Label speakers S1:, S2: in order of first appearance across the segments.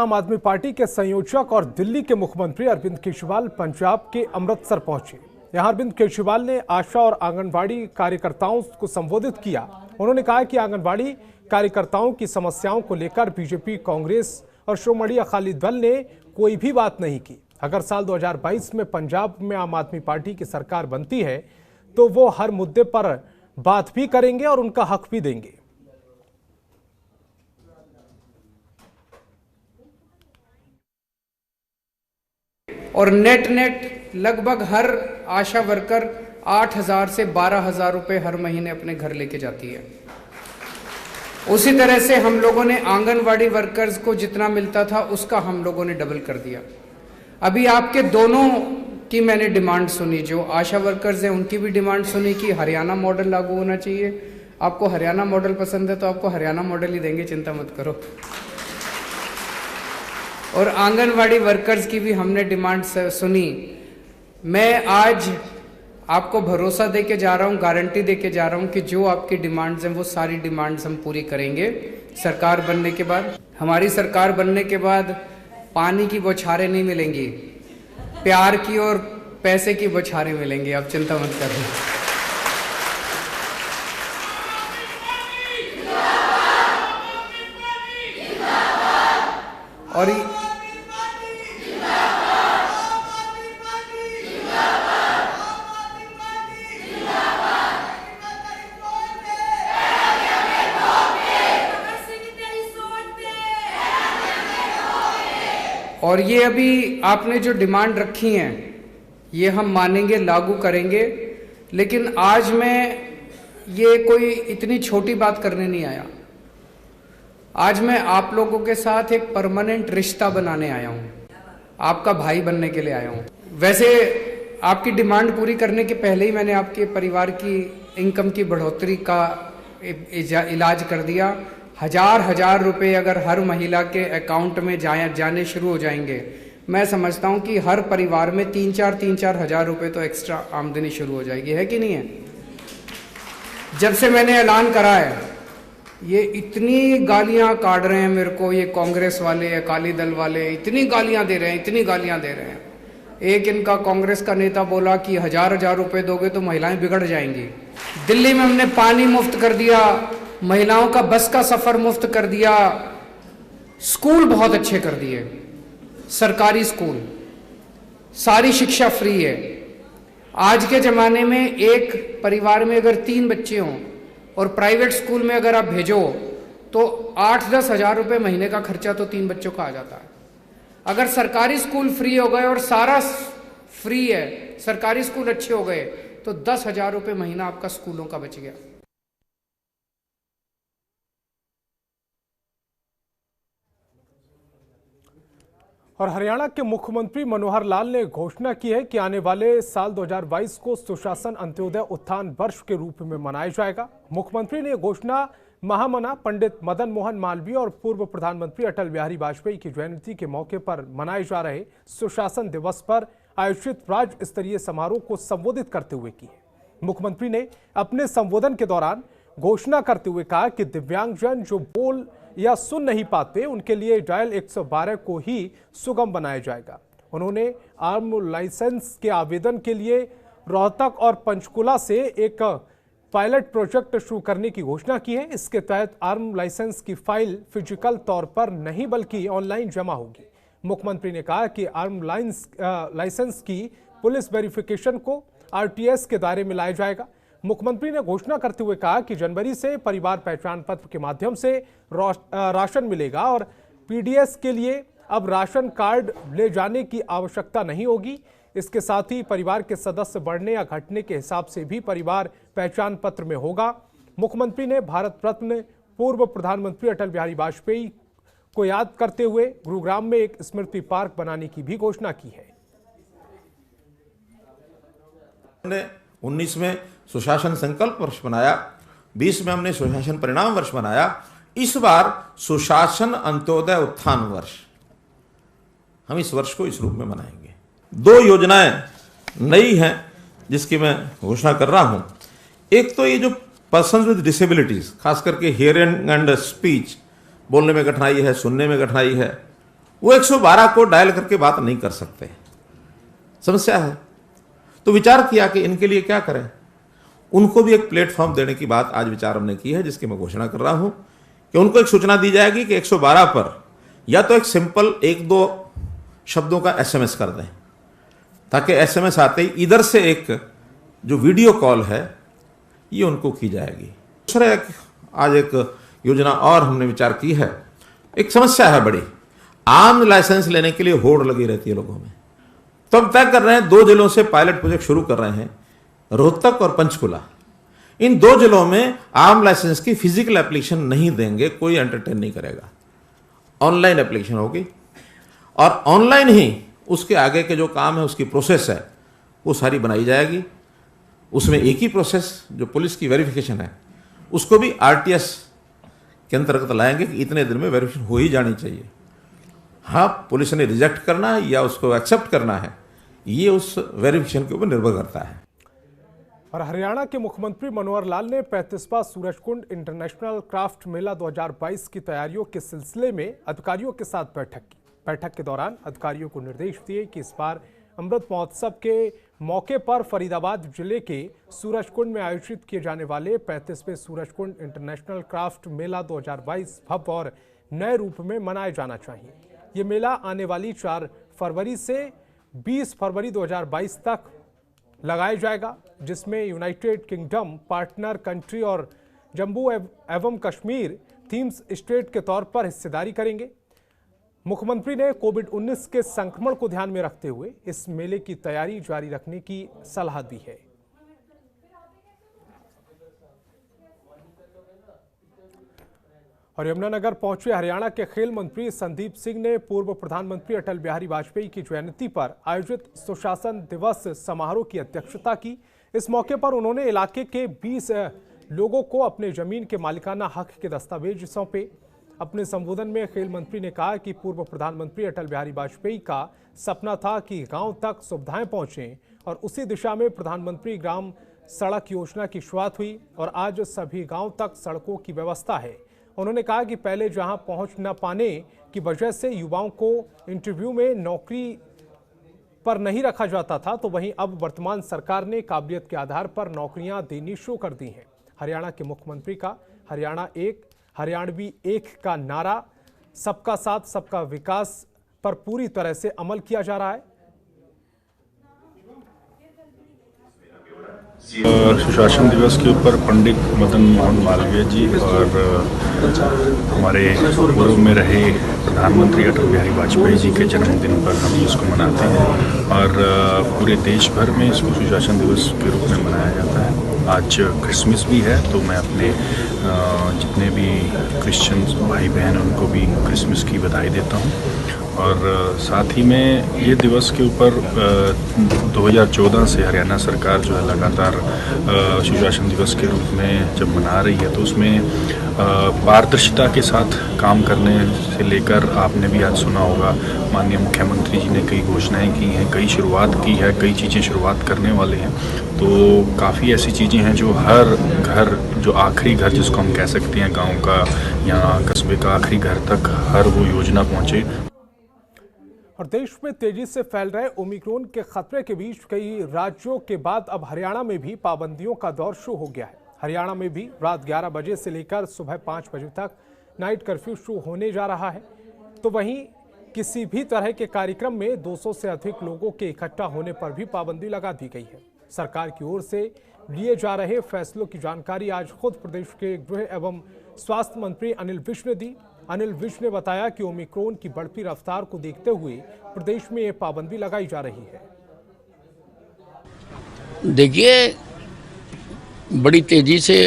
S1: आम आदमी पार्टी के संयोजक और दिल्ली के मुख्यमंत्री अरविंद केजरीवाल पंजाब के अमृतसर पहुंचे। यहां अरविंद केजरीवाल ने आशा और आंगनबाड़ी कार्यकर्ताओं को संबोधित किया। उन्होंने कहा कि आंगनबाड़ी कार्यकर्ताओं की समस्याओं को लेकर बीजेपी, कांग्रेस और श्रोमणी अकाली दल ने कोई भी बात नहीं की। अगर साल 2022 में पंजाब में आम आदमी पार्टी की सरकार बनती है तो वो हर मुद्दे पर बात भी करेंगे और उनका हक भी देंगे।
S2: और नेट लगभग हर आशा वर्कर 8,000 से 12,000 रुपए हर महीने अपने घर लेके जाती है। उसी तरह से हम लोगों ने आंगनवाड़ी वर्कर्स को जितना मिलता था उसका हम लोगों ने डबल कर दिया। अभी आपके दोनों की मैंने डिमांड सुनी, जो आशा वर्कर्स हैं उनकी भी डिमांड सुनी कि हरियाणा मॉडल लागू होना चाहिए। आपको हरियाणा मॉडल पसंद है तो आपको हरियाणा मॉडल ही देंगे, चिंता मत करो। और आंगनवाड़ी वर्कर्स की भी हमने डिमांड सुनी। मैं आज आपको भरोसा देके जा रहा हूँ, गारंटी देके जा रहा हूँ कि जो आपकी डिमांड्स हैं वो सारी डिमांड्स हम पूरी करेंगे सरकार बनने के बाद। हमारी सरकार बनने के बाद पानी की बौछारें नहीं मिलेंगी, प्यार की और पैसे की बौछारें मिलेंगी, आप चिंता मत करें। और ये अभी आपने जो डिमांड रखी हैं ये हम मानेंगे, लागू करेंगे। लेकिन आज मैं ये कोई इतनी छोटी बात करने नहीं आया। आज मैं आप लोगों के साथ एक परमानेंट रिश्ता बनाने आया हूँ, आपका भाई बनने के लिए आया हूँ। वैसे आपकी डिमांड पूरी करने के पहले ही मैंने आपके परिवार की इनकम की बढ़ोतरी का इलाज कर दिया। हजार रुपए अगर हर महिला के अकाउंट में जाने शुरू हो जाएंगे, मैं समझता हूं कि हर परिवार में 3-4 हजार रुपए तो एक्स्ट्रा आमदनी शुरू हो जाएगी, है कि नहीं है? जब से मैंने ऐलान करा है, ये इतनी गालियां काट रहे हैं मेरे को, ये कांग्रेस वाले, अकाली दल वाले इतनी गालियां दे रहे हैं, इतनी गालियां दे रहे हैं। एक इनका कांग्रेस का नेता बोला कि हजार रुपए दोगे तो महिलाएं बिगड़ जाएंगी। दिल्ली में हमने पानी मुफ्त कर दिया, महिलाओं का बस का सफर मुफ्त कर दिया, स्कूल बहुत अच्छे कर दिए, सरकारी स्कूल, सारी शिक्षा फ्री है। आज के जमाने में एक परिवार में अगर 3 बच्चे हों और प्राइवेट स्कूल में अगर आप भेजो तो 8-10 हजार रुपए महीने का खर्चा तो 3 बच्चों का आ जाता है। अगर सरकारी स्कूल फ्री हो गए और सारा फ्री है, सरकारी स्कूल अच्छे हो गए तो 10,000 रुपए महीना आपका स्कूलों का बच गया।
S1: और हरियाणा के मुख्यमंत्री मनोहर लाल ने घोषणा की है कि आने वाले साल 2022 को सुशासन अंत्योदय उत्थान वर्ष के रूप में मनाया जाएगा। मुख्यमंत्री ने घोषणा महामना पंडित मदन मोहन मालवीय और पूर्व प्रधानमंत्री अटल बिहारी वाजपेयी की जयंती के मौके पर मनाए जा रहे सुशासन दिवस पर आयोजित राज्य स्तरीय समारोह को संबोधित करते हुए की है। मुख्यमंत्री ने अपने संबोधन के दौरान घोषणा करते हुए कहा कि दिव्यांगजन जो बोल या सुन नहीं पाते उनके लिए डायल 112 को ही सुगम बनाया जाएगा। उन्होंने आर्म लाइसेंस के आवेदन के लिए रोहतक और पंचकुला से एक पायलट प्रोजेक्ट शुरू करने की घोषणा की है। इसके तहत आर्म लाइसेंस की फाइल फिजिकल तौर पर नहीं बल्कि ऑनलाइन जमा होगी। मुख्यमंत्री ने कहा कि आर्म लाइसेंस की पुलिस वेरिफिकेशन को आरटीएस के दायरे में लाया जाएगा। मुख्यमंत्री ने घोषणा करते हुए कहा कि जनवरी से परिवार पहचान पत्र के माध्यम से राशन मिलेगा और पीडीएस के लिए अब राशन कार्ड ले जाने की आवश्यकता नहीं होगी। इसके साथ ही परिवार के सदस्य बढ़ने या घटने के हिसाब से भी परिवार पहचान पत्र में होगा। मुख्यमंत्री ने भारत रत्न पूर्व प्रधानमंत्री अटल बिहारी वाजपेयी को याद करते हुए गुरुग्राम में एक स्मृति पार्क बनाने की भी घोषणा की है।
S3: 19 में सुशासन संकल्प वर्ष बनाया, 20 में हमने सुशासन परिणाम वर्ष बनाया, इस बार सुशासन अंत्योदय उत्थान वर्ष, हम इस वर्ष को इस रूप में मनाएंगे। 2 योजनाएं नई हैं जिसकी मैं घोषणा कर रहा हूं। एक तो ये जो पर्सन विद डिसेबिलिटीज, खास करके हियरिंग एंड स्पीच, बोलने में कठिनाई है, सुनने में कठिनाई है, वो 112 को डायल करके बात नहीं कर सकते, समस्या है। तो विचार किया कि इनके लिए क्या करें, उनको भी एक प्लेटफॉर्म देने की बात आज विचार हमने की है, जिसकी मैं घोषणा कर रहा हूं कि उनको एक सूचना दी जाएगी कि 112 पर या तो एक सिंपल 1-2 शब्दों का SMS कर दें, ताकि SMS आते ही इधर से एक जो वीडियो कॉल है ये उनको की जाएगी। दूसरा आज एक योजना और हमने विचार की है, एक समस्या है बड़ी, आम लाइसेंस लेने के लिए होड़ लगी रहती है लोगों में। तो हम तय कर रहे हैं 2 जिलों से पायलट प्रोजेक्ट शुरू कर रहे हैं, रोहतक और पंचकुला। इन 2 जिलों में आम लाइसेंस की फिजिकल एप्लीकेशन नहीं देंगे, कोई एंटरटेन नहीं करेगा, ऑनलाइन एप्लीकेशन होगी और ऑनलाइन ही उसके आगे के जो काम है, उसकी प्रोसेस है, वो सारी बनाई जाएगी। उसमें एक ही प्रोसेस जो पुलिस की वेरिफिकेशन है उसको भी RTS के अंतर्गत लाएंगे कि इतने दिन में वेरिफिकेशन हो ही जानी चाहिए। हाँ, पुलिस ने रिजेक्ट करना है या उसको एक्सेप्ट करना है, ये उस वेरिफिकेशन के ऊपर निर्भर करता है।
S1: और हरियाणा के मुख्यमंत्री मनोहर लाल ने 35वां सूरजकुंड इंटरनेशनल क्राफ्ट मेला 2022 की तैयारियों के सिलसिले में अधिकारियों के साथ बैठक की। बैठक के दौरान अधिकारियों को निर्देश दिए कि इस बार अमृत महोत्सव के मौके पर फरीदाबाद जिले के सूरजकुंड में आयोजित किए जाने वाले 35वें सूरजकुंड इंटरनेशनल क्राफ्ट मेला 2022 भव्य और नए रूप में मनाया जाना चाहिए। ये मेला आने वाली 4 फरवरी से 20 फरवरी 2022 तक लगाया जाएगा, जिसमें यूनाइटेड किंगडम, पार्टनर कंट्री और जम्मू एवं कश्मीर थीम्स स्टेट के तौर पर हिस्सेदारी करेंगे। मुख्यमंत्री ने कोविड-19 के संक्रमण को ध्यान में रखते हुए इस मेले की तैयारी जारी रखने की सलाह दी है। और यमुनानगर पहुंचे हरियाणा के खेल मंत्री संदीप सिंह ने पूर्व प्रधानमंत्री अटल बिहारी वाजपेयी की जयंती पर आयोजित सुशासन दिवस समारोह की अध्यक्षता की। इस मौके पर उन्होंने इलाके के 20 लोगों को अपने जमीन के मालिकाना हक के दस्तावेज सौंपे। अपने संबोधन में खेल मंत्री ने कहा कि पूर्व प्रधानमंत्री अटल बिहारी वाजपेयी का सपना था कि गांव तक सुविधाएं पहुंचें और उसी दिशा में प्रधानमंत्री ग्राम सड़क योजना की शुरुआत हुई और आज सभी गांव तक सड़कों की व्यवस्था है। उन्होंने कहा कि पहले जहां पहुंच न पाने की वजह से युवाओं को इंटरव्यू में नौकरी पर नहीं रखा जाता था, तो वहीं अब वर्तमान सरकार ने काबिलियत के आधार पर नौकरियां देनी शुरू कर दी हैं। हरियाणा के मुख्यमंत्री का हरियाणा एक हरियाणवी एक का नारा सबका साथ सबका विकास पर पूरी तरह से अमल किया जा रहा है।
S4: सुशासन दिवस के ऊपर पंडित मदन मोहन मालवीय जी और हमारे पूर्व में रहे प्रधानमंत्री अटल बिहारी वाजपेयी जी के जन्मदिन पर हम इसको मनाते हैं और पूरे देश भर में इसको सुशासन दिवस के रूप में मनाया जाता है। आज क्रिसमस भी है, तो मैं अपने जितने भी क्रिश्चियन भाई बहन उनको भी क्रिसमस की बधाई देता हूँ। और साथ ही में ये दिवस के ऊपर 2014 से हरियाणा सरकार जो है लगातार सुशासन दिवस के रूप में जब मना रही है, तो उसमें पारदर्शिता के साथ काम करने से लेकर आपने भी आज सुना होगा माननीय मुख्यमंत्री जी ने कई घोषणाएं की हैं, कई शुरुआत की है, कई चीज़ें शुरुआत करने वाले हैं। तो काफ़ी ऐसी चीज़ें हैं जो हर घर, जो आखिरी घर जिसको हम कह सकते हैं गाँव का या कस्बे का आखिरी घर तक हर वो योजना पहुँचे।
S1: और देश में तेजी से फैल रहे ओमिक्रॉन के खतरे के बीच कई राज्यों के बाद अब हरियाणा में भी पाबंदियों का दौर शुरू हो गया है। हरियाणा में भी रात 11 बजे से लेकर सुबह 5 बजे तक नाइट कर्फ्यू शुरू होने जा रहा है। तो वहीं किसी भी तरह के कार्यक्रम में 200 से अधिक लोगों के इकट्ठा होने पर भी पाबंदी लगा दी गई है। सरकार की ओर से लिए जा रहे फैसलों की जानकारी आज खुद प्रदेश के गृह एवं स्वास्थ्य मंत्री अनिल विज ने दी। अनिल विज ने बताया कि ओमिक्रॉन की बढ़ती रफ्तार को देखते हुए प्रदेश में ये पाबंदी लगाई जा रही है।
S5: देखिए, बड़ी तेजी से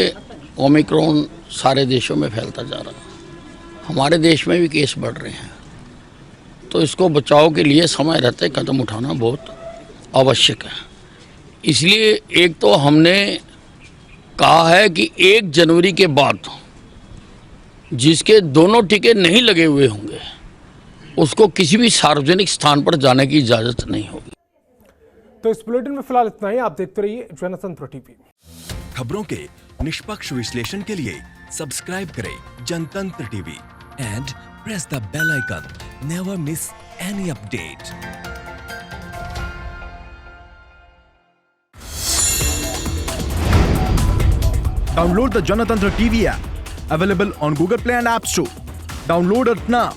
S5: ओमिक्रॉन सारे देशों में फैलता जा रहा है, हमारे देश में भी केस बढ़ रहे हैं, तो इसको बचाव के लिए समय रहते कदम उठाना बहुत आवश्यक है। इसलिए एक तो हमने कहा है कि 1 जनवरी के बाद जिसके दोनों टीके नहीं लगे हुए होंगे उसको किसी भी सार्वजनिक स्थान पर जाने की इजाजत नहीं होगी।
S1: तो इस बुलेटिन में फिलहाल इतना ही। आप देखते रहिए जनतंत्र टीवी।
S6: खबरों के निष्पक्ष विश्लेषण के लिए सब्सक्राइब करें Jantantra TV and press the bell icon Never miss any update.
S7: Download the Janatantra TV app, available on Google Play and App Store. Download it now.